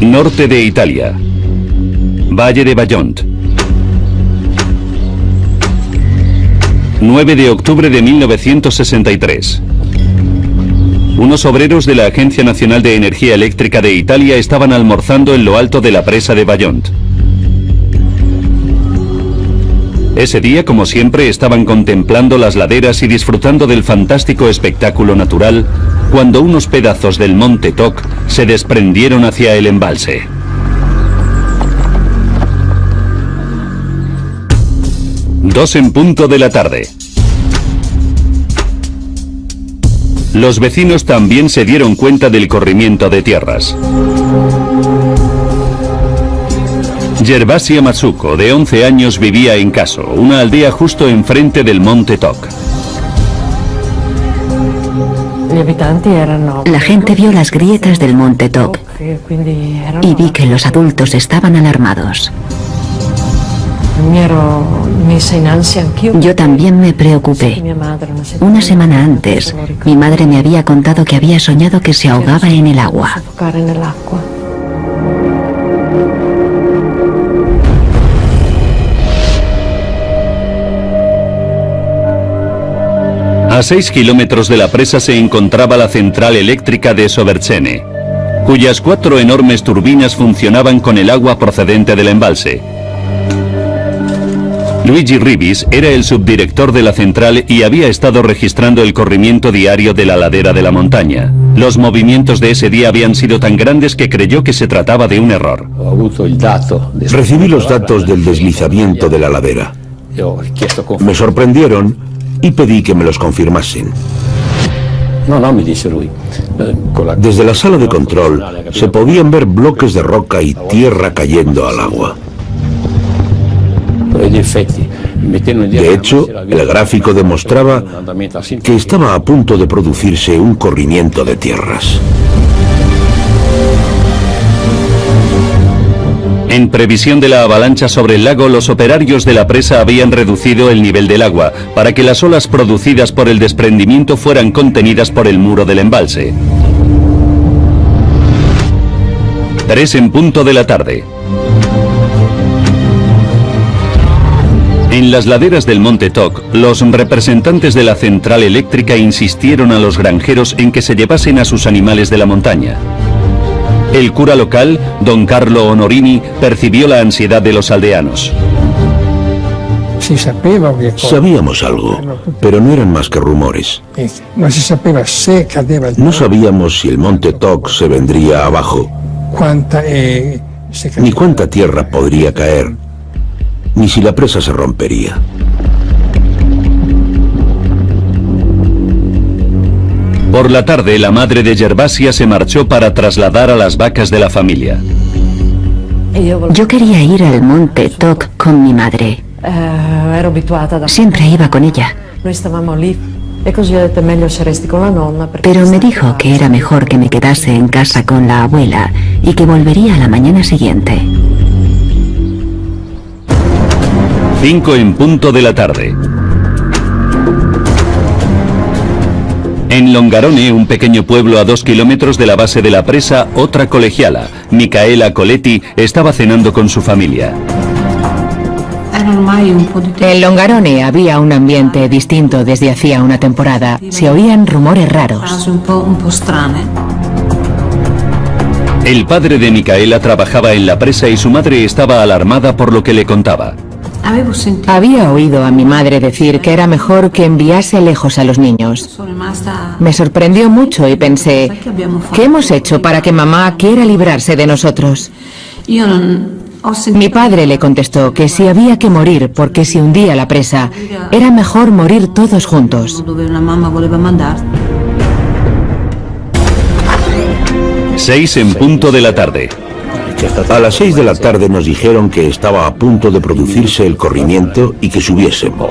Norte de Italia. Valle de Vajont. 9 de octubre de 1963. Unos obreros de la Agencia Nacional de Energía Eléctrica de Italia estaban almorzando en lo alto de la presa de Vajont. Ese día, como siempre, estaban contemplando las laderas y disfrutando del fantástico espectáculo natural cuando unos pedazos del monte Toc se desprendieron hacia el embalse. Dos en punto de la tarde. Los vecinos también se dieron cuenta del corrimiento de tierras. Gervasia Matsuko, de 11 años, vivía en Caso, una aldea justo enfrente del monte Toc. La gente vio las grietas del monte Toc y vi que los adultos estaban alarmados. Yo también me preocupé. Una semana antes, mi madre me había contado que había soñado que se ahogaba en el agua. A 6 kilómetros de la presa se encontraba la central eléctrica de Sobercene, cuyas 4 enormes turbinas funcionaban con el agua procedente del embalse. Luigi Ribis era el subdirector de la central y había estado registrando el corrimiento diario de la ladera de la montaña. Los movimientos de ese día habían sido tan grandes que creyó que se trataba de un error. Recibí los datos del deslizamiento de la ladera. Me sorprendieron y pedí que me los confirmasen. Desde la sala de control se podían ver bloques de roca y tierra cayendo al agua. De hecho, el gráfico demostraba que estaba a punto de producirse un corrimiento de tierras. En previsión de la avalancha sobre el lago, los operarios de la presa habían reducido el nivel del agua para que las olas producidas por el desprendimiento fueran contenidas por el muro del embalse. 3 en punto de la tarde. En las laderas del monte Toc, los representantes de la central eléctrica insistieron a los granjeros en que se llevasen a sus animales de la montaña. El cura local, don Carlo Honorini, percibió la ansiedad de los aldeanos. Sabíamos algo, pero no eran más que rumores. No sabíamos si el monte Toc se vendría abajo, ni cuánta tierra podría caer, ni si la presa se rompería. Por la tarde, la madre de Gervasia se marchó para trasladar a las vacas de la familia. Yo quería ir al monte Toc con mi madre. Siempre iba con ella. Pero me dijo que era mejor que me quedase en casa con la abuela y que volvería a la mañana siguiente. 5 en punto de la tarde. En Longarone, un pequeño pueblo a 2 kilómetros de la base de la presa, otra colegiala, Micaela Coletti, estaba cenando con su familia. En Longarone había un ambiente distinto desde hacía una temporada. Se oían rumores raros. El padre de Micaela trabajaba en la presa y su madre estaba alarmada por lo que le contaba. Había oído a mi madre decir que era mejor que enviase lejos a los niños. Me sorprendió mucho y pensé, ¿qué hemos hecho para que mamá quiera librarse de nosotros? Mi padre le contestó que si había que morir porque se hundía la presa, era mejor morir todos juntos. 6 en punto de la tarde. A las 6 de la tarde nos dijeron que estaba a punto de producirse el corrimiento y que subiésemos.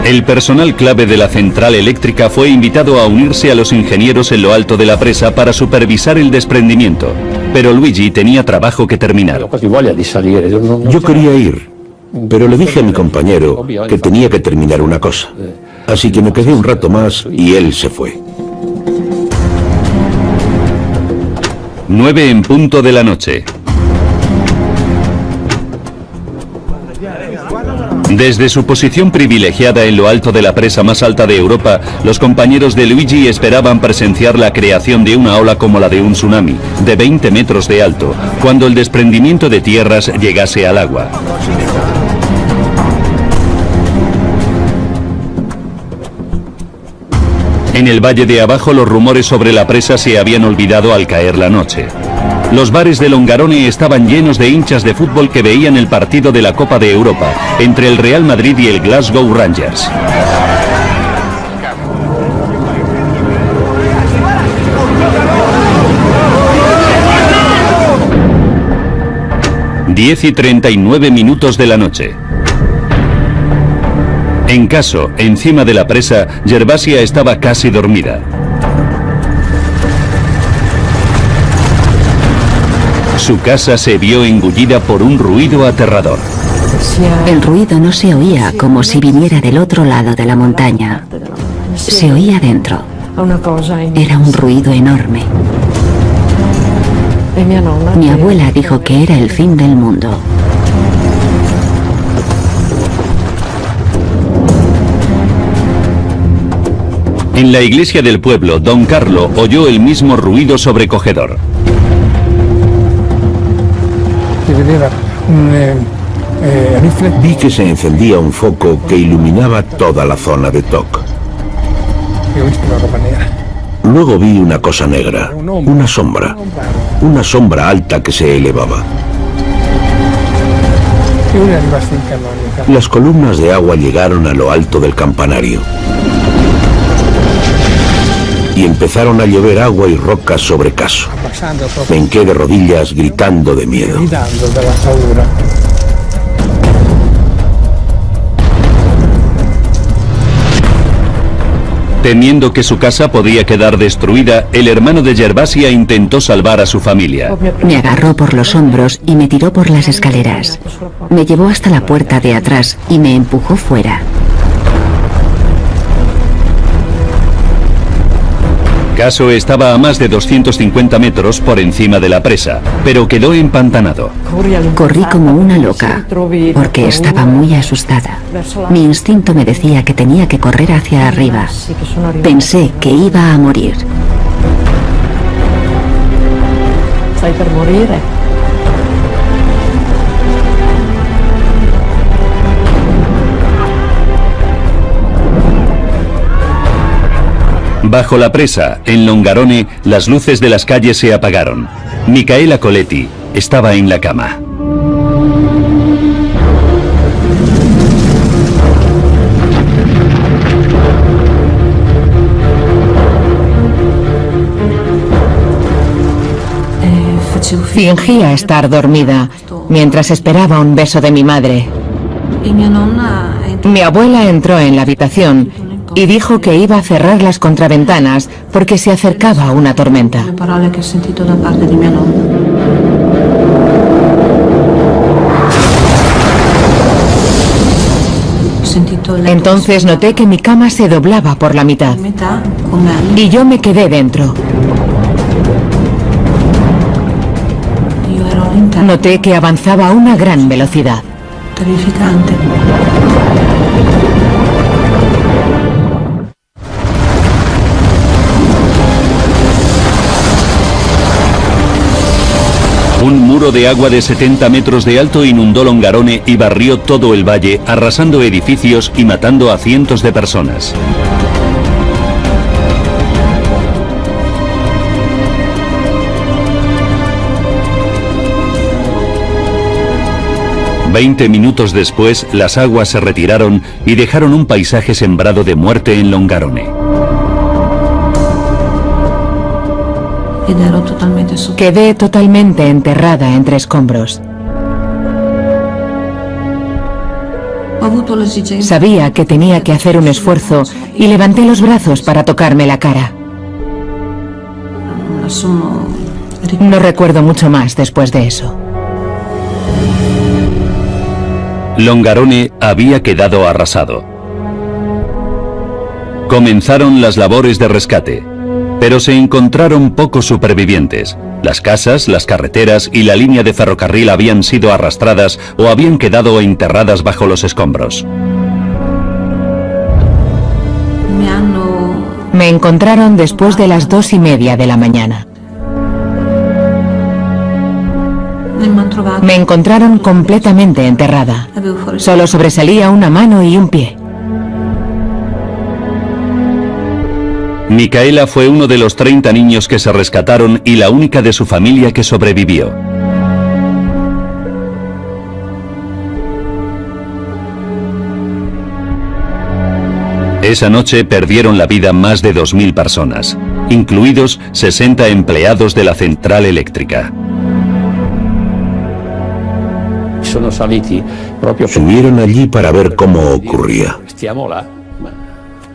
El personal clave de la central eléctrica fue invitado a unirse a los ingenieros en lo alto de la presa para supervisar el desprendimiento, pero Luigi tenía trabajo que terminar. Yo quería ir, pero le dije a mi compañero que tenía que terminar una cosa, así que me quedé un rato más y él se fue. 9 en punto de la noche. Desde su posición privilegiada en lo alto de la presa más alta de Europa, los compañeros de Luigi esperaban presenciar la creación de una ola como la de un tsunami, de 20 metros de alto, cuando el desprendimiento de tierras llegase al agua. En el valle de abajo los rumores sobre la presa se habían olvidado al caer la noche. Los bares de Longarone estaban llenos de hinchas de fútbol que veían el partido de la Copa de Europa entre el Real Madrid y el Glasgow Rangers. Diez y 39 minutos de la noche. En Caso, encima de la presa, Gervasia estaba casi dormida. Su casa se vio engullida por un ruido aterrador. El ruido no se oía como si viniera del otro lado de la montaña. Se oía dentro. Era un ruido enorme. Mi abuela dijo que era el fin del mundo. En la iglesia del pueblo, don Carlo oyó el mismo ruido sobrecogedor. Vi que se encendía un foco que iluminaba toda la zona de Toc. Luego vi una cosa negra, una sombra alta que se elevaba. Las columnas de agua llegaron a lo alto del campanario y empezaron a llover agua y rocas sobre Caso. Me hinqué de rodillas gritando de miedo. Temiendo que su casa podía quedar destruida, el hermano de Gervasia intentó salvar a su familia. Me agarró por los hombros y me tiró por las escaleras. Me llevó hasta la puerta de atrás y me empujó fuera. Caso estaba a más de 250 metros por encima de la presa, pero quedó empantanado. Corrí como una loca, porque estaba muy asustada. Mi instinto me decía que tenía que correr hacia arriba. Pensé que iba a morir. Bajo la presa, en Longarone, las luces de las calles se apagaron. Micaela Coletti estaba en la cama. Fingía estar dormida mientras esperaba un beso de mi madre. Mi abuela entró en la habitación y dijo que iba a cerrar las contraventanas porque se acercaba una tormenta. Entonces noté que mi cama se doblaba por la mitad y yo me quedé dentro. Noté que avanzaba a una gran velocidad. Un muro de agua de 70 metros de alto inundó Longarone y barrió todo el valle, arrasando edificios y matando a cientos de personas. Veinte minutos después, las aguas se retiraron y dejaron un paisaje sembrado de muerte en Longarone. Quedé totalmente enterrada entre escombros. Sabía que tenía que hacer un esfuerzo y levanté los brazos para tocarme la cara. No recuerdo mucho más después de eso. Longarone había quedado arrasado. Comenzaron las labores de rescate. Pero se encontraron pocos supervivientes. Las casas, las carreteras y la línea de ferrocarril habían sido arrastradas o habían quedado enterradas bajo los escombros. Me encontraron después de las 2:30 de la mañana. Me encontraron completamente enterrada. Solo sobresalía una mano y un pie. Micaela fue uno de los 30 niños que se rescataron y la única de su familia que sobrevivió. Esa noche perdieron la vida más de 2000 personas, incluidos 60 empleados de la central eléctrica. Subieron allí para ver cómo ocurría.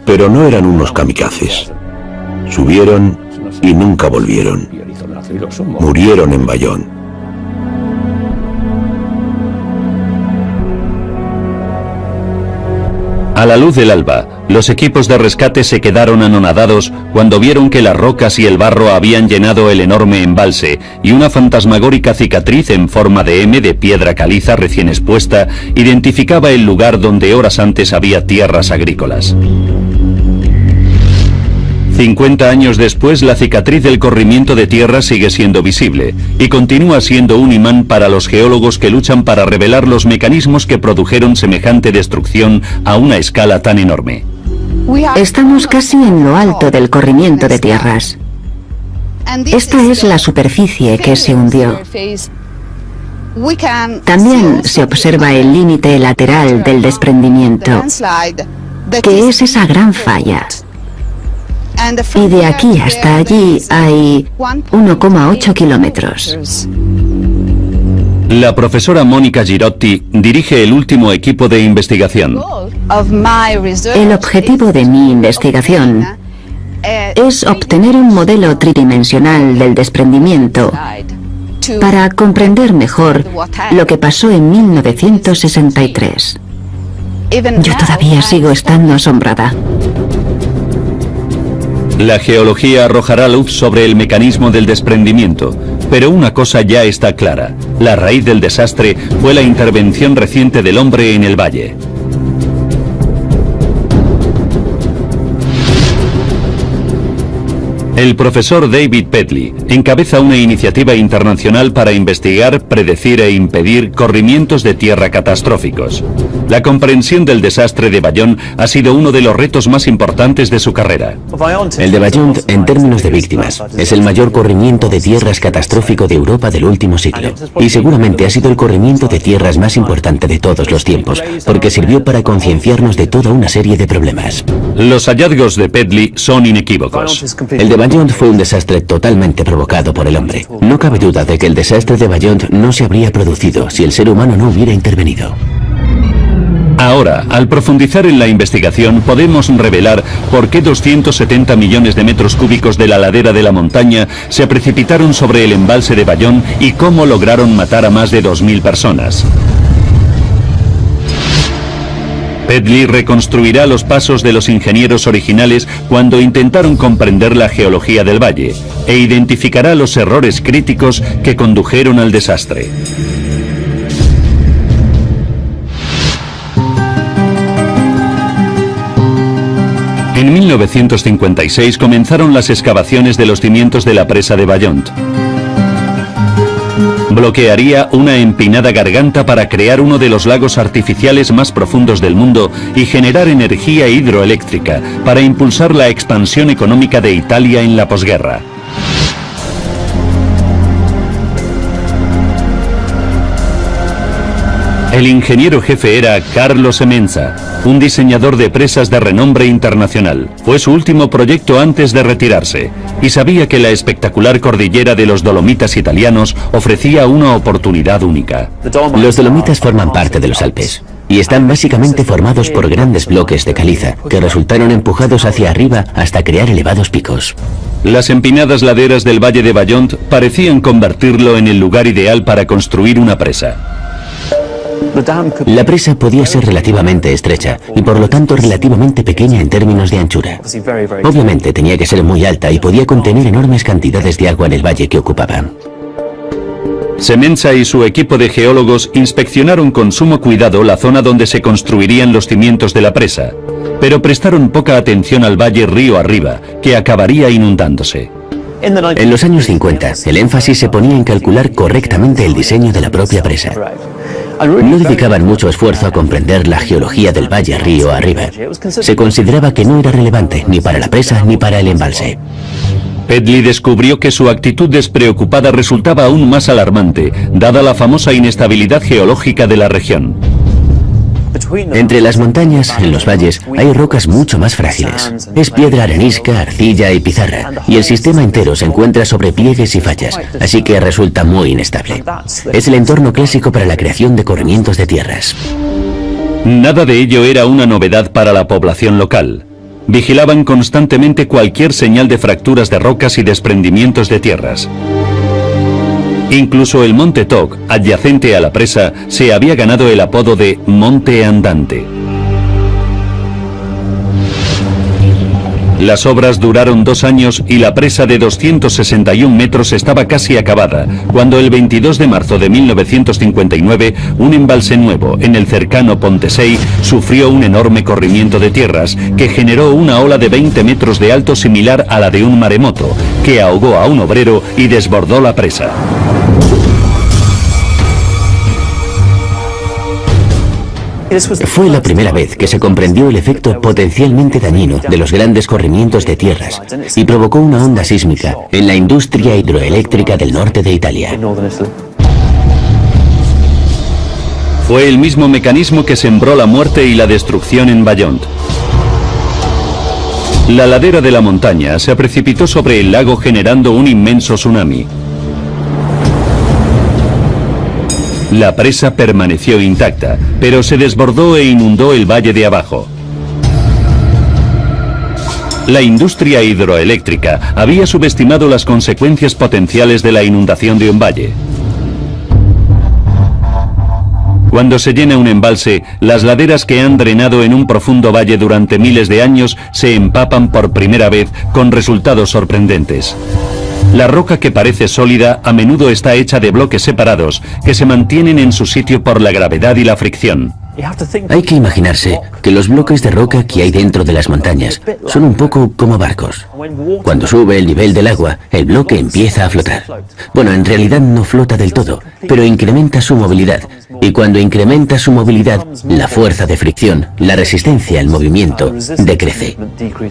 Pero no eran unos kamikazes. Subieron y nunca volvieron. Murieron en Bayón. A la luz del alba, los equipos de rescate se quedaron anonadados cuando vieron que las rocas y el barro habían llenado el enorme embalse y una fantasmagórica cicatriz en forma de M de piedra caliza recién expuesta identificaba el lugar donde horas antes había tierras agrícolas. 50 años después, la cicatriz del corrimiento de tierra sigue siendo visible y continúa siendo un imán para los geólogos que luchan para revelar los mecanismos que produjeron semejante destrucción a una escala tan enorme. Estamos casi en lo alto del corrimiento de tierras. Esta es la superficie que se hundió. También se observa el límite lateral del desprendimiento, que es esa gran falla. Y de aquí hasta allí hay 1,8 kilómetros. La profesora Mónica Girotti dirige el último equipo de investigación. El objetivo de mi investigación es obtener un modelo tridimensional del desprendimiento para comprender mejor lo que pasó en 1963. Yo todavía sigo estando asombrada. La geología arrojará luz sobre el mecanismo del desprendimiento, pero una cosa ya está clara: la raíz del desastre fue la intervención reciente del hombre en el valle. El profesor David Pedley encabeza una iniciativa internacional para investigar, predecir e impedir corrimientos de tierra catastróficos. La comprensión del desastre de Bayón ha sido uno de los retos más importantes de su carrera. El de Bayón, en términos de víctimas, es el mayor corrimiento de tierras catastrófico de Europa del último siglo. Y seguramente ha sido el corrimiento de tierras más importante de todos los tiempos, porque sirvió para concienciarnos de toda una serie de problemas. Los hallazgos de Pedley son inequívocos. El de Bayón fue un desastre totalmente provocado por el hombre. No cabe duda de que el desastre de Bayón no se habría producido si el ser humano no hubiera intervenido. Ahora, al profundizar en la investigación, podemos revelar por qué 270 millones de metros cúbicos de la ladera de la montaña se precipitaron sobre el embalse de Bayón y cómo lograron matar a más de 2000 personas. Pedley reconstruirá los pasos de los ingenieros originales cuando intentaron comprender la geología del valle e identificará los errores críticos que condujeron al desastre. En 1956 comenzaron las excavaciones de los cimientos de la presa de Bayont. Bloquearía una empinada garganta para crear uno de los lagos artificiales más profundos del mundo y generar energía hidroeléctrica para impulsar la expansión económica de Italia en la posguerra. El ingeniero jefe era Carlo Semenza, un diseñador de presas de renombre internacional. Fue su último proyecto antes de retirarse, y sabía que la espectacular cordillera de los Dolomitas italianos ofrecía una oportunidad única. Los Dolomitas forman parte de los Alpes, y están básicamente formados por grandes bloques de caliza, que resultaron empujados hacia arriba hasta crear elevados picos. Las empinadas laderas del valle de Bayont parecían convertirlo en el lugar ideal para construir una presa. La presa podía ser relativamente estrecha y por lo tanto relativamente pequeña en términos de anchura. Obviamente tenía que ser muy alta y podía contener enormes cantidades de agua en el valle que ocupaba. Semenza y su equipo de geólogos inspeccionaron con sumo cuidado la zona donde se construirían los cimientos de la presa, pero prestaron poca atención al valle río arriba, que acabaría inundándose. En los años 50, el énfasis se ponía en calcular correctamente el diseño de la propia presa. No dedicaban mucho esfuerzo a comprender la geología del valle río arriba. Se consideraba que no era relevante ni para la presa ni para el embalse. Pedley descubrió que su actitud despreocupada resultaba aún más alarmante, dada la famosa inestabilidad geológica de la región. Entre las montañas, en los valles, hay rocas mucho más frágiles. Es piedra arenisca, arcilla y pizarra, y el sistema entero se encuentra sobre pliegues y fallas, así que resulta muy inestable. Es el entorno clásico para la creación de corrimientos de tierras. Nada de ello era una novedad para la población local. Vigilaban constantemente cualquier señal de fracturas de rocas y desprendimientos de tierras. Incluso el Monte Toc, adyacente a la presa, se había ganado el apodo de Monte Andante. Las obras duraron 2 años y la presa de 261 metros estaba casi acabada, cuando el 22 de marzo de 1959, un embalse nuevo en el cercano Pontesey sufrió un enorme corrimiento de tierras que generó una ola de 20 metros de alto similar a la de un maremoto, que ahogó a un obrero y desbordó la presa. Fue la primera vez que se comprendió el efecto potencialmente dañino de los grandes corrimientos de tierras y provocó una onda sísmica en la industria hidroeléctrica del norte de Italia. Fue el mismo mecanismo que sembró la muerte y la destrucción en Vajont. La ladera de la montaña se precipitó sobre el lago generando un inmenso tsunami. La presa permaneció intacta, pero se desbordó e inundó el valle de abajo. La industria hidroeléctrica había subestimado las consecuencias potenciales de la inundación de un valle. Cuando se llena un embalse, las laderas que han drenado en un profundo valle durante miles de años se empapan por primera vez con resultados sorprendentes. La roca que parece sólida a menudo está hecha de bloques separados que se mantienen en su sitio por la gravedad y la fricción. Hay que imaginarse que los bloques de roca que hay dentro de las montañas son un poco como barcos. Cuando sube el nivel del agua, el bloque empieza a flotar. Bueno, en realidad no flota del todo, pero incrementa su movilidad. Y cuando incrementa su movilidad, la fuerza de fricción, la resistencia al movimiento, decrece.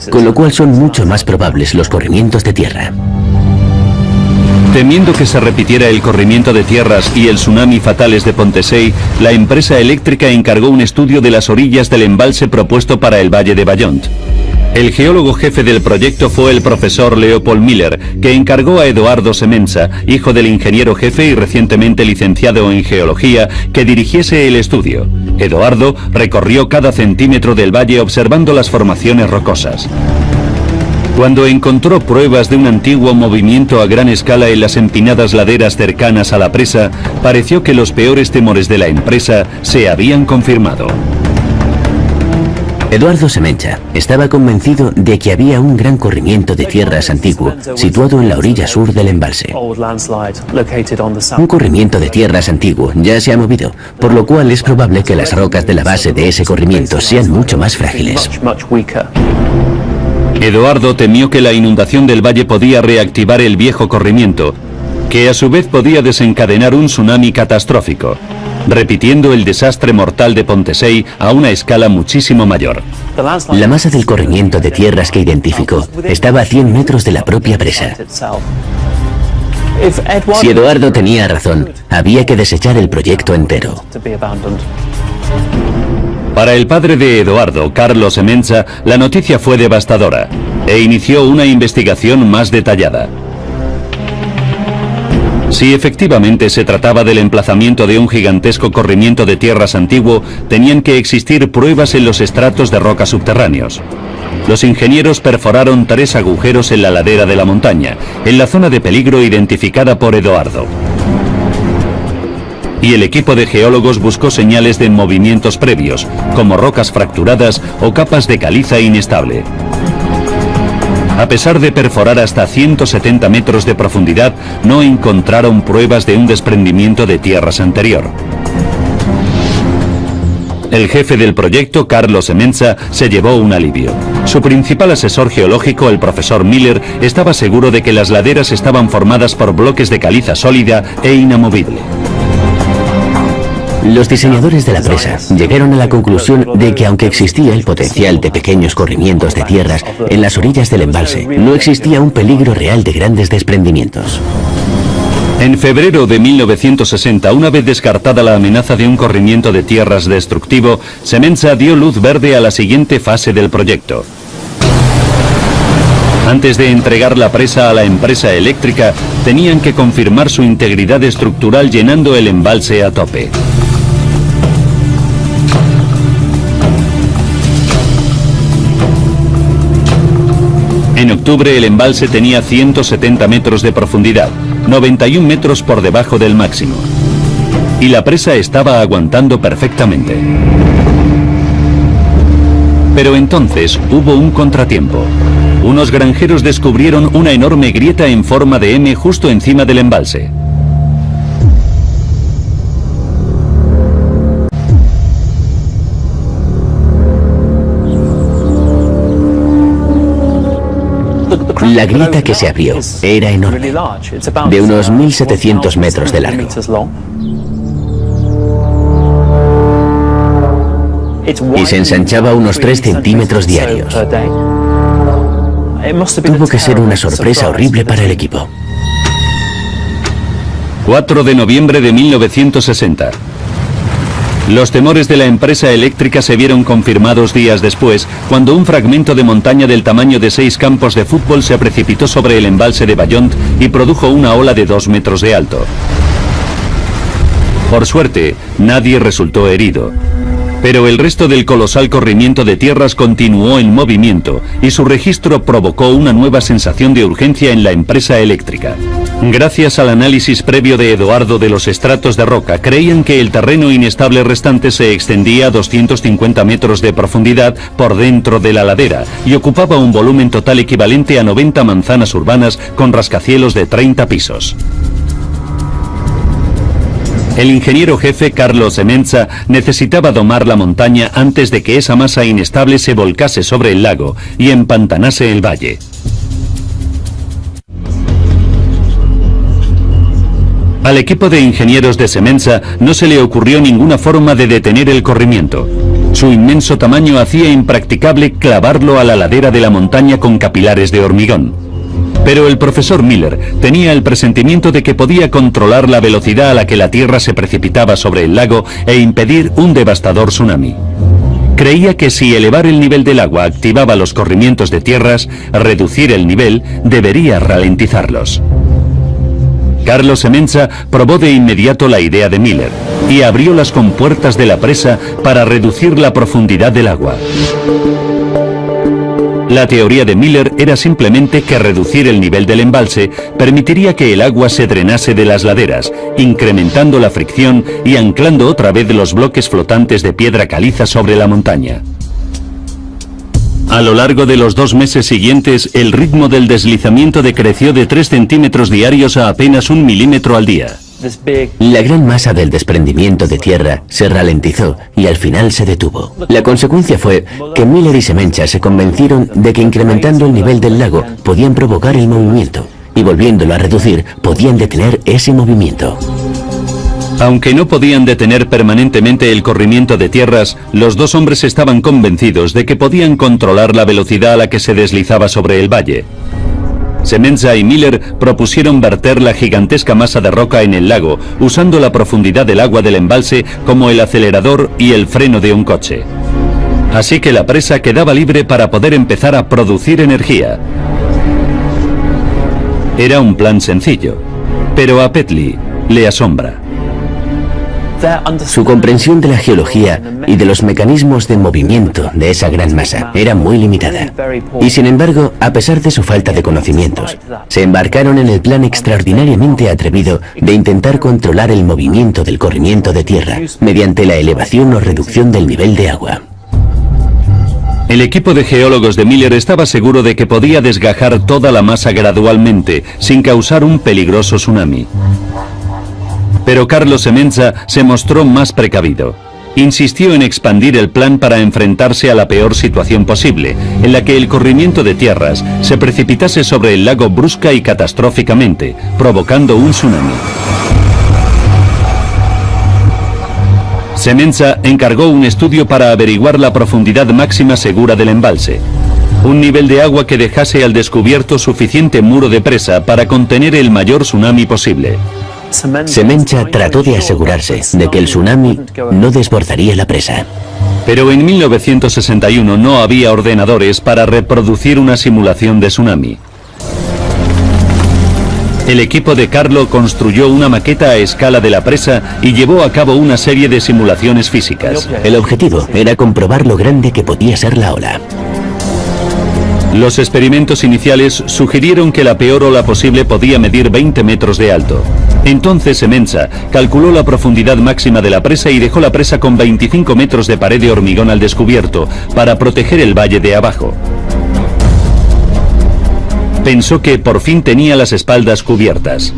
Con lo cual son mucho más probables los corrimientos de tierra. Temiendo que se repitiera el corrimiento de tierras y el tsunami fatales de Pontesey, la empresa eléctrica encargó un estudio de las orillas del embalse propuesto para el valle de Vajont. El geólogo jefe del proyecto fue el profesor Leopold Miller, que encargó a Edoardo Semenza, hijo del ingeniero jefe y recientemente licenciado en geología, que dirigiese el estudio. Edoardo recorrió cada centímetro del valle observando las formaciones rocosas. Cuando encontró pruebas de un antiguo movimiento a gran escala en las empinadas laderas cercanas a la presa, pareció que los peores temores de la empresa se habían confirmado. Eduardo Semenza estaba convencido de que había un gran corrimiento de tierras antiguo situado en la orilla sur del embalse. Un corrimiento de tierras antiguo ya se ha movido, por lo cual es probable que las rocas de la base de ese corrimiento sean mucho más frágiles. Edoardo temió que la inundación del valle podía reactivar el viejo corrimiento, que a su vez podía desencadenar un tsunami catastrófico, repitiendo el desastre mortal de Pontesey a una escala muchísimo mayor. La masa del corrimiento de tierras que identificó estaba a 100 metros de la propia presa. Si Eduardo tenía razón, había que desechar el proyecto entero. Para el padre de Edoardo, Carlo Semenza, la noticia fue devastadora e inició una investigación más detallada. Si efectivamente se trataba del emplazamiento de un gigantesco corrimiento de tierras antiguo, tenían que existir pruebas en los estratos de roca subterráneos. Los ingenieros perforaron 3 agujeros en la ladera de la montaña, en la zona de peligro identificada por Edoardo. y el equipo de geólogos buscó señales de movimientos previos, como rocas fracturadas o capas de caliza inestable. A pesar de perforar hasta 170 metros de profundidad, no encontraron pruebas de un desprendimiento de tierras anterior. El jefe del proyecto, Carlo Semenza, se llevó un alivio. Su principal asesor geológico, el profesor Miller, estaba seguro de que las laderas estaban formadas por bloques de caliza sólida e inamovible. Los diseñadores de la presa llegaron a la conclusión de que aunque existía el potencial de pequeños corrimientos de tierras en las orillas del embalse, no existía un peligro real de grandes desprendimientos. En febrero de 1960, una vez descartada la amenaza de un corrimiento de tierras destructivo, Semenza dio luz verde a la siguiente fase del proyecto. Antes de entregar la presa a la empresa eléctrica, tenían que confirmar su integridad estructural llenando el embalse a tope. En octubre el embalse tenía 170 metros de profundidad, 91 metros por debajo del máximo. Y la presa estaba aguantando perfectamente. Pero entonces hubo un contratiempo. Unos granjeros descubrieron una enorme grieta en forma de M justo encima del embalse. La grieta que se abrió era enorme, de unos 1.700 metros de largo. Y se ensanchaba unos 3 centímetros diarios. Tuvo que ser una sorpresa horrible para el equipo. 4 de noviembre de 1960. Los temores de la empresa eléctrica se vieron confirmados días después, cuando un fragmento de montaña del tamaño de 6 campos de fútbol se precipitó sobre el embalse de Bayont y produjo una ola de 2 metros de alto. Por suerte, nadie resultó herido. Pero el resto del colosal corrimiento de tierras continuó en movimiento y su registro provocó una nueva sensación de urgencia en la empresa eléctrica. Gracias al análisis previo de Eduardo de los estratos de roca, creían que el terreno inestable restante se extendía a 250 metros de profundidad por dentro de la ladera y ocupaba un volumen total equivalente a 90 manzanas urbanas con rascacielos de 30 pisos. El ingeniero jefe Carlo Semenza necesitaba domar la montaña antes de que esa masa inestable se volcase sobre el lago y empantanase el valle. Al equipo de ingenieros de Semenza no se le ocurrió ninguna forma de detener el corrimiento. Su inmenso tamaño hacía impracticable clavarlo a la ladera de la montaña con capilares de hormigón. Pero el profesor Miller tenía el presentimiento de que podía controlar la velocidad a la que la tierra se precipitaba sobre el lago e impedir un devastador tsunami. Creía que si elevar el nivel del agua activaba los corrimientos de tierras, reducir el nivel debería ralentizarlos. Carlo Semenza probó de inmediato la idea de Miller y abrió las compuertas de la presa para reducir la profundidad del agua. La teoría de Miller era simplemente que reducir el nivel del embalse permitiría que el agua se drenase de las laderas, incrementando la fricción y anclando otra vez los bloques flotantes de piedra caliza sobre la montaña. A lo largo de los 2 meses siguientes, el ritmo del deslizamiento decreció de 3 centímetros diarios a apenas 1 milímetro al día. La gran masa del desprendimiento de tierra se ralentizó y al final se detuvo. La consecuencia fue que Miller y Semenza se convencieron de que incrementando el nivel del lago podían provocar el movimiento y volviéndolo a reducir podían detener ese movimiento. Aunque no podían detener permanentemente el corrimiento de tierras, los dos hombres estaban convencidos de que podían controlar la velocidad a la que se deslizaba sobre el valle. Semenza y Miller propusieron verter la gigantesca masa de roca en el lago, usando la profundidad del agua del embalse como el acelerador y el freno de un coche. Así que la presa quedaba libre para poder empezar a producir energía. Era un plan sencillo, pero a Petley le asombra. Su comprensión de la geología y de los mecanismos de movimiento de esa gran masa era muy limitada. Y sin embargo, a pesar de su falta de conocimientos, se embarcaron en el plan extraordinariamente atrevido de intentar controlar el movimiento del corrimiento de tierra mediante la elevación o reducción del nivel de agua. El equipo de geólogos de Miller estaba seguro de que podía desgajar toda la masa gradualmente, sin causar un peligroso tsunami. Pero Carlo Semenza se mostró más precavido. Insistió en expandir el plan para enfrentarse a la peor situación posible, en la que el corrimiento de tierras se precipitase sobre el lago brusca y catastróficamente, provocando un tsunami. Semenza encargó un estudio para averiguar la profundidad máxima segura del embalse. Un nivel de agua que dejase al descubierto suficiente muro de presa para contener el mayor tsunami posible. Semenza trató de asegurarse de que el tsunami no desbordaría la presa. Pero en 1961 no había ordenadores para reproducir una simulación de tsunami. El equipo de Carlo construyó una maqueta a escala de la presa y llevó a cabo una serie de simulaciones físicas. El objetivo era comprobar lo grande que podía ser la ola. Los experimentos iniciales sugirieron que la peor ola posible podía medir 20 metros de alto. Entonces Semenza calculó la profundidad máxima de la presa y dejó la presa con 25 metros de pared de hormigón al descubierto para proteger el valle de abajo. Pensó que por fin tenía las espaldas cubiertas.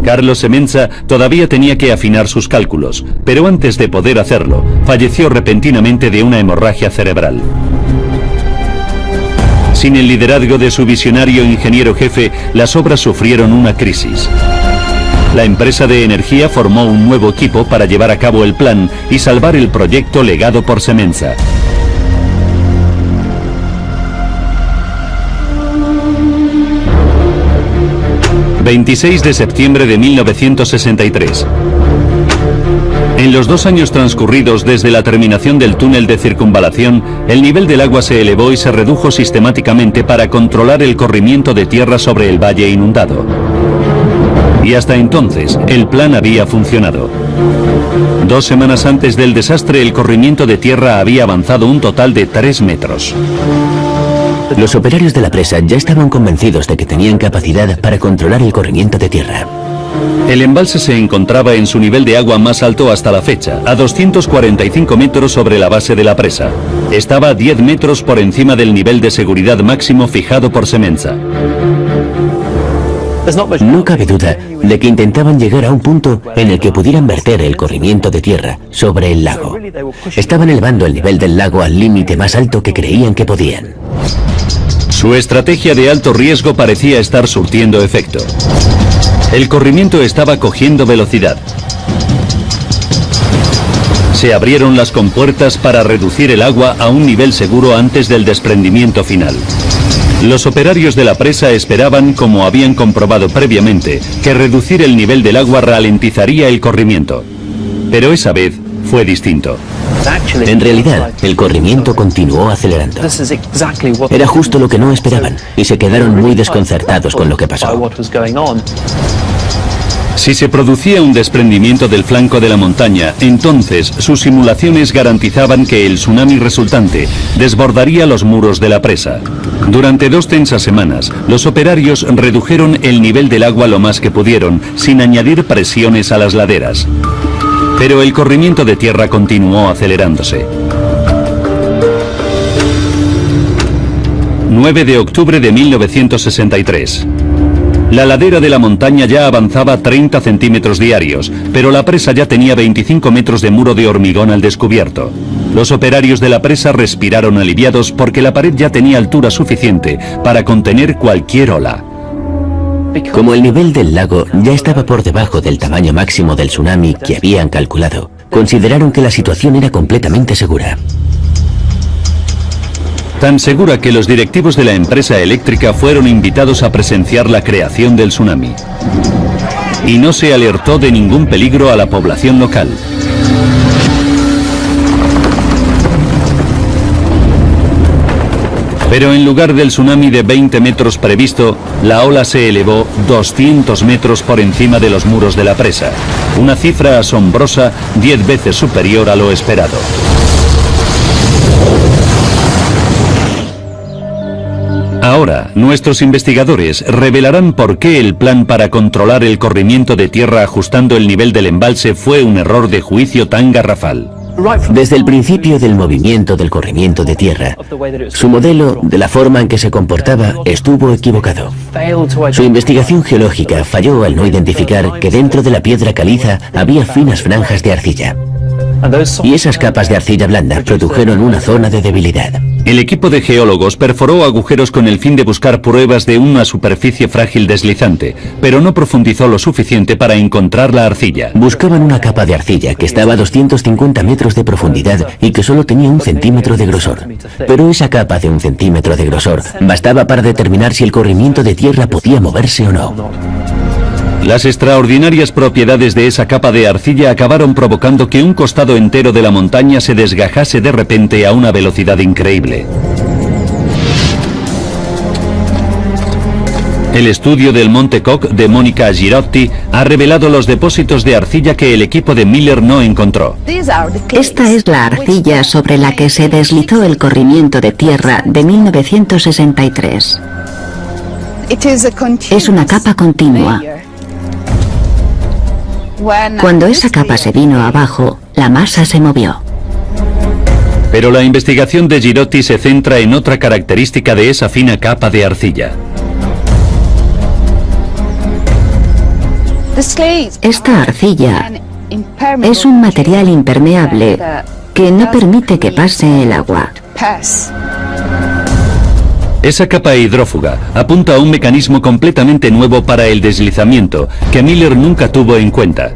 Carlo Semenza todavía tenía que afinar sus cálculos, pero antes de poder hacerlo, falleció repentinamente de una hemorragia cerebral. Sin el liderazgo de su visionario ingeniero jefe, las obras sufrieron una crisis. La empresa de energía formó un nuevo equipo para llevar a cabo el plan y salvar el proyecto legado por Semenza. ...26 de septiembre de 1963... En los 2 años transcurridos desde la terminación del túnel de circunvalación, el nivel del agua se elevó y se redujo sistemáticamente para controlar el corrimiento de tierra sobre el valle inundado. Y hasta entonces, el plan había funcionado. 2 semanas antes del desastre, el corrimiento de tierra había avanzado un total de 3 metros. Los operarios de la presa ya estaban convencidos de que tenían capacidad para controlar el corrimiento de tierra. El embalse se encontraba en su nivel de agua más alto hasta la fecha, a 245 metros sobre la base de la presa. Estaba a 10 metros por encima del nivel de seguridad máximo fijado por Semenza. No cabe duda de que intentaban llegar a un punto en el que pudieran verter el corrimiento de tierra sobre el lago. Estaban elevando el nivel del lago al límite más alto que creían que podían. Su estrategia de alto riesgo parecía estar surtiendo efecto. El corrimiento estaba cogiendo velocidad. Se abrieron las compuertas para reducir el agua a un nivel seguro antes del desprendimiento final. Los operarios de la presa esperaban, como habían comprobado previamente, que reducir el nivel del agua ralentizaría el corrimiento. Pero esa vez fue distinto. En realidad, el corrimiento continuó acelerando. Era justo lo que no esperaban, y se quedaron muy desconcertados con lo que pasó. Si se producía un desprendimiento del flanco de la montaña, entonces sus simulaciones garantizaban que el tsunami resultante desbordaría los muros de la presa. Durante 2 tensas semanas, los operarios redujeron el nivel del agua lo más que pudieron, sin añadir presiones a las laderas. Pero el corrimiento de tierra continuó acelerándose. 9 de octubre de 1963. La ladera de la montaña ya avanzaba 30 centímetros diarios, pero la presa ya tenía 25 metros de muro de hormigón al descubierto. Los operarios de la presa respiraron aliviados porque la pared ya tenía altura suficiente para contener cualquier ola. Como el nivel del lago ya estaba por debajo del tamaño máximo del tsunami que habían calculado, consideraron que la situación era completamente segura. Tan segura que los directivos de la empresa eléctrica fueron invitados a presenciar la creación del tsunami. Y no se alertó de ningún peligro a la población local. Pero en lugar del tsunami de 20 metros previsto, la ola se elevó 200 metros por encima de los muros de la presa. Una cifra asombrosa, 10 veces superior a lo esperado. Ahora, nuestros investigadores revelarán por qué el plan para controlar el corrimiento de tierra ajustando el nivel del embalse fue un error de juicio tan garrafal. Desde el principio del movimiento del corrimiento de tierra, su modelo, de la forma en que se comportaba, estuvo equivocado. Su investigación geológica falló al no identificar que dentro de la piedra caliza había finas franjas de arcilla. Y esas capas de arcilla blanda produjeron una zona de debilidad. El equipo de geólogos perforó agujeros con el fin de buscar pruebas de una superficie frágil deslizante, pero no profundizó lo suficiente para encontrar la arcilla. Buscaban una capa de arcilla que estaba a 250 metros de profundidad y que solo tenía 1 centímetro de grosor. Pero esa capa de 1 centímetro de grosor bastaba para determinar si el corrimiento de tierra podía moverse o no. Las extraordinarias propiedades de esa capa de arcilla acabaron provocando que un costado entero de la montaña se desgajase de repente a una velocidad increíble. El estudio del Monte Koch de Monica Girotti ha revelado los depósitos de arcilla que el equipo de Miller no encontró. Esta es la arcilla sobre la que se deslizó el corrimiento de tierra de 1963. Es una capa continua. Cuando esa capa se vino abajo, la masa se movió. Pero la investigación de Girotti se centra en otra característica de esa fina capa de arcilla. Esta arcilla es un material impermeable que no permite que pase el agua. Esa capa hidrófuga apunta a un mecanismo completamente nuevo para el deslizamiento que Miller nunca tuvo en cuenta.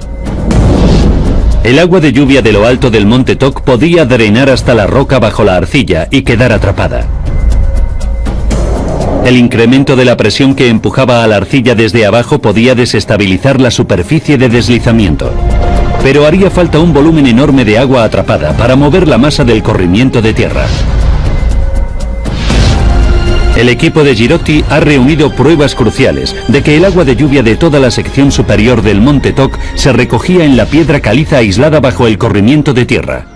El agua de lluvia de lo alto del monte Toc podía drenar hasta la roca bajo la arcilla y quedar atrapada. El incremento de la presión que empujaba a la arcilla desde abajo podía desestabilizar la superficie de deslizamiento. Pero haría falta un volumen enorme de agua atrapada para mover la masa del corrimiento de tierra. El equipo de Girotti ha reunido pruebas cruciales de que el agua de lluvia de toda la sección superior del monte Toc se recogía en la piedra caliza aislada bajo el corrimiento de tierra.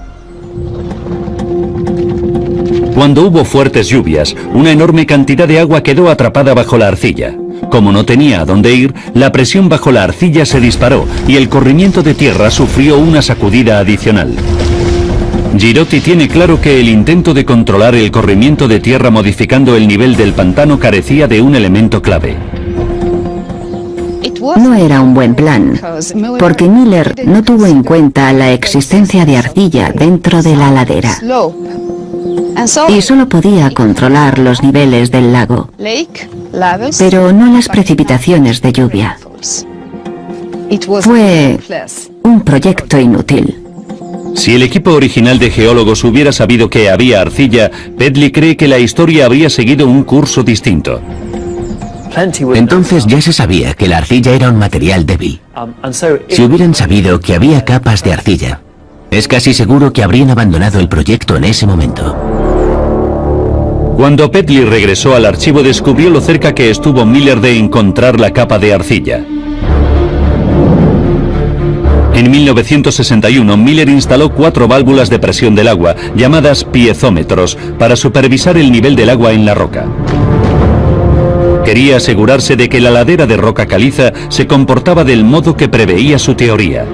Cuando hubo fuertes lluvias, una enorme cantidad de agua quedó atrapada bajo la arcilla. Como no tenía a dónde ir, la presión bajo la arcilla se disparó y el corrimiento de tierra sufrió una sacudida adicional. Girotti tiene claro que el intento de controlar el corrimiento de tierra modificando el nivel del pantano carecía de un elemento clave. No era un buen plan, porque Miller no tuvo en cuenta la existencia de arcilla dentro de la ladera. Y solo podía controlar los niveles del lago, pero no las precipitaciones de lluvia. Fue un proyecto inútil. Si el equipo original de geólogos hubiera sabido que había arcilla, Pedley cree que la historia habría seguido un curso distinto. Entonces ya se sabía que la arcilla era un material débil. Si hubieran sabido que había capas de arcilla, es casi seguro que habrían abandonado el proyecto en ese momento. Cuando Pedley regresó al archivo, descubrió lo cerca que estuvo Miller de encontrar la capa de arcilla. En 1961, Miller instaló 4 válvulas de presión del agua, llamadas piezómetros, para supervisar el nivel del agua en la roca. Quería asegurarse de que la ladera de roca caliza se comportaba del modo que preveía su teoría.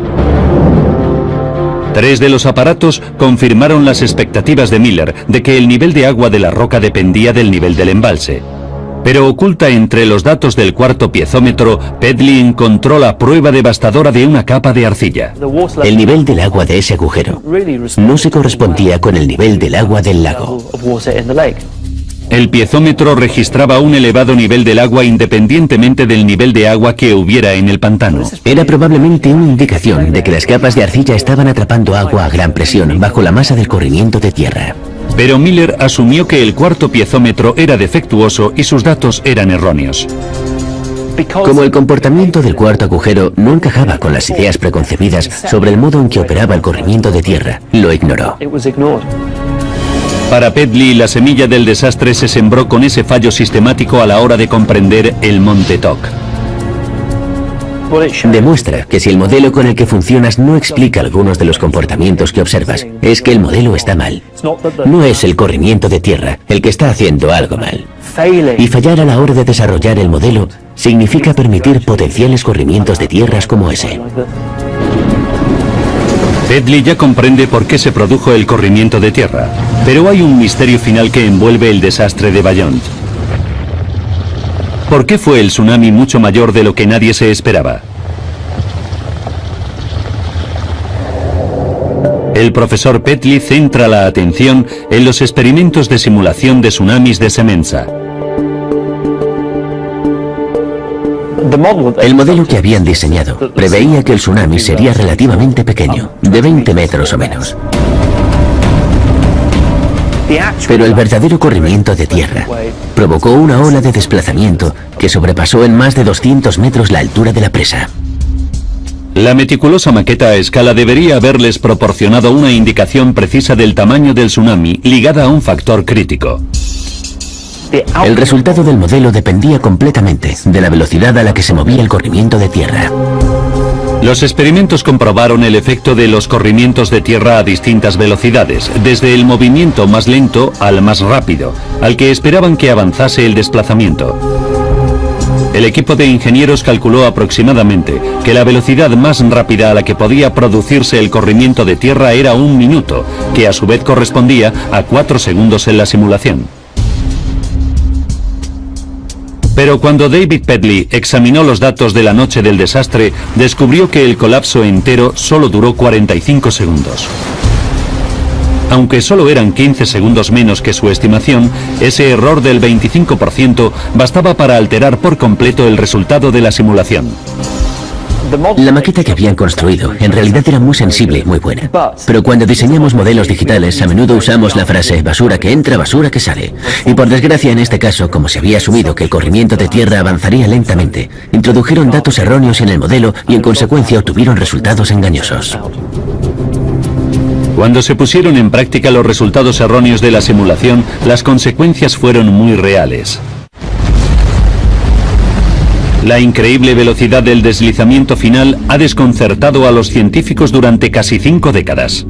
3 de los aparatos confirmaron las expectativas de Miller de que el nivel de agua de la roca dependía del nivel del embalse. Pero oculta entre los datos del 4.º piezómetro, Pedley encontró la prueba devastadora de una capa de arcilla. El nivel del agua de ese agujero no se correspondía con el nivel del agua del lago. El piezómetro registraba un elevado nivel del agua independientemente del nivel de agua que hubiera en el pantano. Era probablemente una indicación de que las capas de arcilla estaban atrapando agua a gran presión bajo la masa del corrimiento de tierra. Pero Miller asumió que el 4.º piezómetro era defectuoso y sus datos eran erróneos. Como el comportamiento del 4.º agujero no encajaba con las ideas preconcebidas sobre el modo en que operaba el corrimiento de tierra, lo ignoró. Para Pedley, la semilla del desastre se sembró con ese fallo sistemático a la hora de comprender el monte Toc. Demuestra que si el modelo con el que funcionas no explica algunos de los comportamientos que observas, es que el modelo está mal. No es el corrimiento de tierra el que está haciendo algo mal. Y fallar a la hora de desarrollar el modelo significa permitir potenciales corrimientos de tierras como ese. Pedley ya comprende por qué se produjo el corrimiento de tierra, pero hay un misterio final que envuelve el desastre de Bayonne. ¿Por qué fue el tsunami mucho mayor de lo que nadie se esperaba? El profesor Pedley centra la atención en los experimentos de simulación de tsunamis de Semenza. El modelo que habían diseñado preveía que el tsunami sería relativamente pequeño, de 20 metros o menos. Pero el verdadero corrimiento de tierra provocó una ola de desplazamiento que sobrepasó en más de 200 metros la altura de la presa. La meticulosa maqueta a escala debería haberles proporcionado una indicación precisa del tamaño del tsunami ligada a un factor crítico. El resultado del modelo dependía completamente de la velocidad a la que se movía el corrimiento de tierra. Los experimentos comprobaron el efecto de los corrimientos de tierra a distintas velocidades, desde el movimiento más lento al más rápido, al que esperaban que avanzase el desplazamiento. El equipo de ingenieros calculó aproximadamente que la velocidad más rápida a la que podía producirse el corrimiento de tierra era 1 minuto, que a su vez correspondía a 4 segundos en la simulación. Pero cuando David Pedley examinó los datos de la noche del desastre, descubrió que el colapso entero solo duró 45 segundos. Aunque solo eran 15 segundos menos que su estimación, ese error del 25% bastaba para alterar por completo el resultado de la simulación. La maqueta que habían construido en realidad era muy sensible y muy buena. Pero cuando diseñamos modelos digitales, a menudo usamos la frase basura que entra, basura que sale. Y por desgracia, en este caso, como se había asumido que el corrimiento de tierra avanzaría lentamente, introdujeron datos erróneos en el modelo y en consecuencia obtuvieron resultados engañosos. Cuando se pusieron en práctica los resultados erróneos de la simulación, las consecuencias fueron muy reales. La increíble velocidad del deslizamiento final ha desconcertado a los científicos durante casi 5 décadas.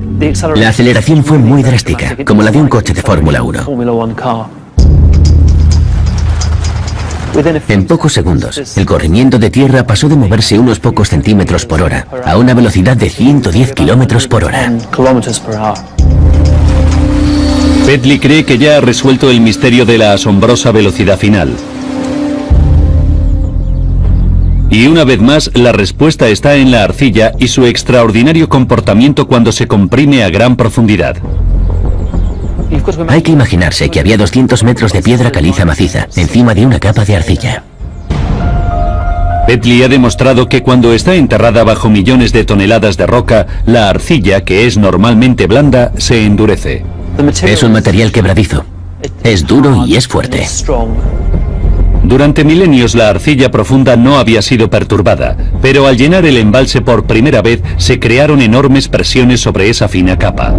La aceleración fue muy drástica, como la de un coche de Fórmula 1. En pocos segundos, el corrimiento de tierra pasó de moverse unos pocos centímetros por hora a una velocidad de 110 kilómetros por hora. Pedley cree que ya ha resuelto el misterio de la asombrosa velocidad final. Y una vez más, la respuesta está en la arcilla y su extraordinario comportamiento cuando se comprime a gran profundidad. Hay que imaginarse que había 200 metros de piedra caliza maciza encima de una capa de arcilla. Pedley ha demostrado que cuando está enterrada bajo millones de toneladas de roca, la arcilla, que es normalmente blanda, se endurece. Es un material quebradizo. Es duro y es fuerte. Durante milenios la arcilla profunda no había sido perturbada, pero al llenar el embalse por primera vez se crearon enormes presiones sobre esa fina capa.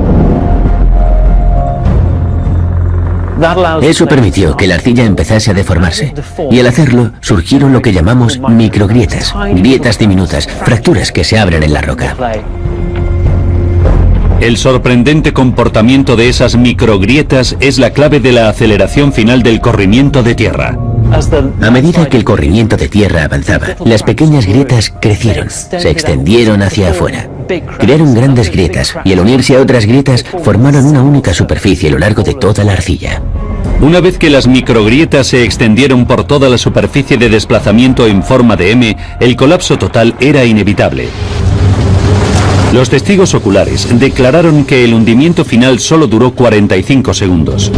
Eso permitió que la arcilla empezase a deformarse, y al hacerlo surgieron lo que llamamos microgrietas, grietas diminutas, fracturas que se abren en la roca. El sorprendente comportamiento de esas microgrietas es la clave de la aceleración final del corrimiento de tierra. A medida que el corrimiento de tierra avanzaba, las pequeñas grietas crecieron, se extendieron hacia afuera. Crearon grandes grietas y al unirse a otras grietas formaron una única superficie a lo largo de toda la arcilla. Una vez que las microgrietas se extendieron por toda la superficie de desplazamiento en forma de M, el colapso total era inevitable. Los testigos oculares declararon que el hundimiento final solo duró 45 segundos.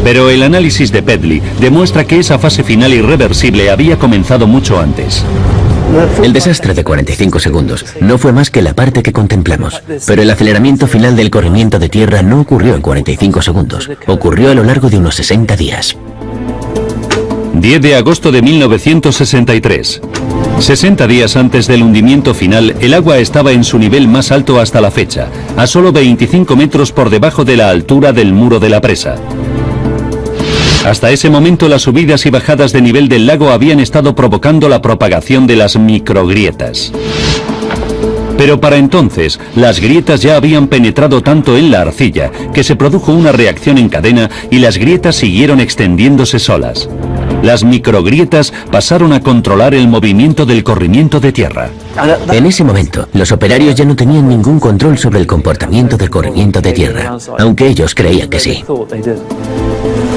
Pero el análisis de Pedley demuestra que esa fase final irreversible había comenzado mucho antes. El desastre de 45 segundos no fue más que la parte que contemplamos, pero el aceleramiento final del corrimiento de tierra no ocurrió en 45 segundos, ocurrió a lo largo de unos 60 días. 10 de agosto de 1963. 60 días antes del hundimiento final, el agua estaba en su nivel más alto hasta la fecha, a solo 25 metros por debajo de la altura del muro de la presa. Hasta ese momento, las subidas y bajadas de nivel del lago habían estado provocando la propagación de las microgrietas. Pero para entonces, las grietas ya habían penetrado tanto en la arcilla que se produjo una reacción en cadena y las grietas siguieron extendiéndose solas. Las microgrietas pasaron a controlar el movimiento del corrimiento de tierra. En ese momento, los operarios ya no tenían ningún control sobre el comportamiento del corrimiento de tierra, aunque ellos creían que sí.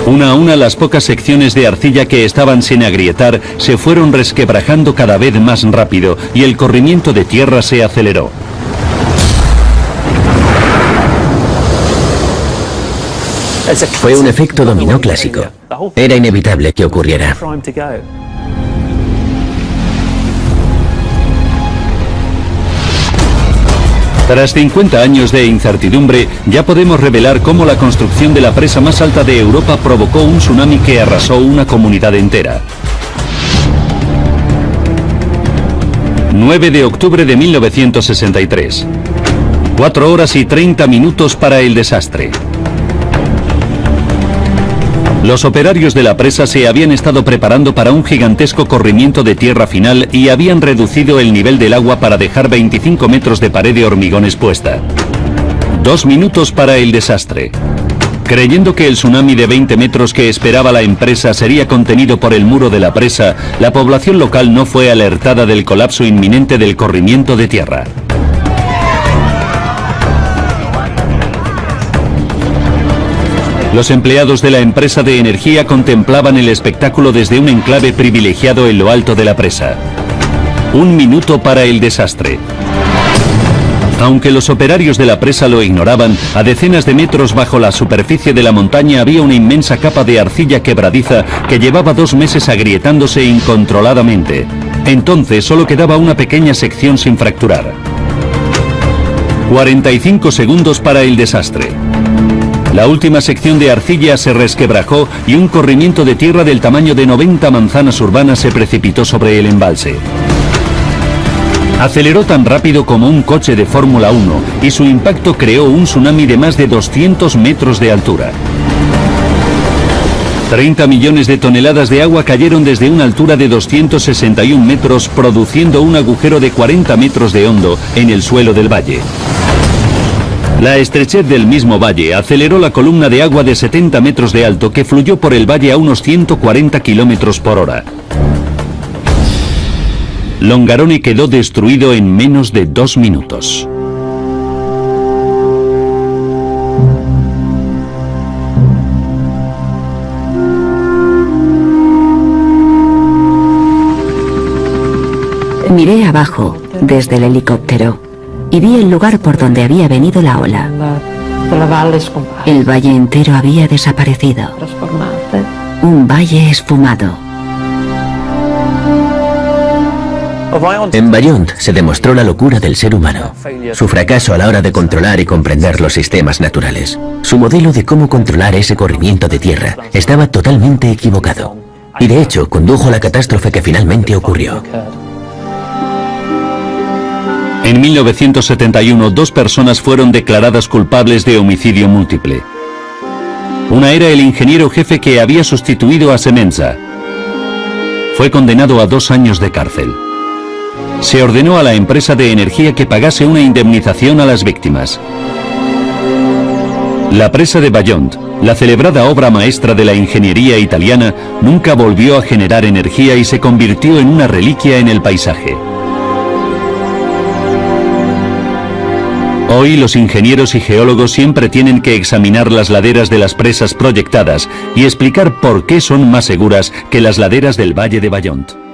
Una a una, las pocas secciones de arcilla que estaban sin agrietar se fueron resquebrajando cada vez más rápido y el corrimiento de tierra se aceleró. Fue un efecto dominó clásico. Era inevitable que ocurriera. Tras 50 años de incertidumbre, ya podemos revelar cómo la construcción de la presa más alta de Europa provocó un tsunami que arrasó una comunidad entera. 9 de octubre de 1963. 4 horas y 30 minutos para el desastre. Los operarios de la presa se habían estado preparando para un gigantesco corrimiento de tierra final y habían reducido el nivel del agua para dejar 25 metros de pared de hormigón expuesta. 2 minutos para el desastre. Creyendo que el tsunami de 20 metros que esperaba la empresa sería contenido por el muro de la presa, la población local no fue alertada del colapso inminente del corrimiento de tierra. Los empleados de la empresa de energía contemplaban el espectáculo desde un enclave privilegiado en lo alto de la presa. 1 minuto para el desastre. Aunque los operarios de la presa lo ignoraban, a decenas de metros bajo la superficie de la montaña había una inmensa capa de arcilla quebradiza que llevaba 2 meses agrietándose incontroladamente. Entonces solo quedaba una pequeña sección sin fracturar. 45 segundos para el desastre. La última sección de arcilla se resquebrajó y un corrimiento de tierra del tamaño de 90 manzanas urbanas se precipitó sobre el embalse. Aceleró tan rápido como un coche de Fórmula 1 y su impacto creó un tsunami de más de 200 metros de altura. 30 millones de toneladas de agua cayeron desde una altura de 261 metros, produciendo un agujero de 40 metros de hondo en el suelo del valle. La estrechez del mismo valle aceleró la columna de agua de 70 metros de alto que fluyó por el valle a unos 140 kilómetros por hora. Longarone quedó destruido en menos de 2 minutos. Miré abajo, desde el helicóptero, y vi el lugar por donde había venido la ola. El valle entero había desaparecido. Un valle esfumado. En Beyond se demostró la locura del ser humano, su fracaso a la hora de controlar y comprender los sistemas naturales. Su modelo de cómo controlar ese corrimiento de tierra estaba totalmente equivocado, y de hecho condujo a la catástrofe que finalmente ocurrió. En 1971, 2 personas fueron declaradas culpables de homicidio múltiple. Una era el ingeniero jefe que había sustituido a Semenza. Fue condenado a 2 años de cárcel. Se ordenó a la empresa de energía que pagase una indemnización a las víctimas. La presa de Beyond, la celebrada obra maestra de la ingeniería italiana, nunca volvió a generar energía y se convirtió en una reliquia en el paisaje. Hoy los ingenieros y geólogos siempre tienen que examinar las laderas de las presas proyectadas y explicar por qué son más seguras que las laderas del Valle de Beyond.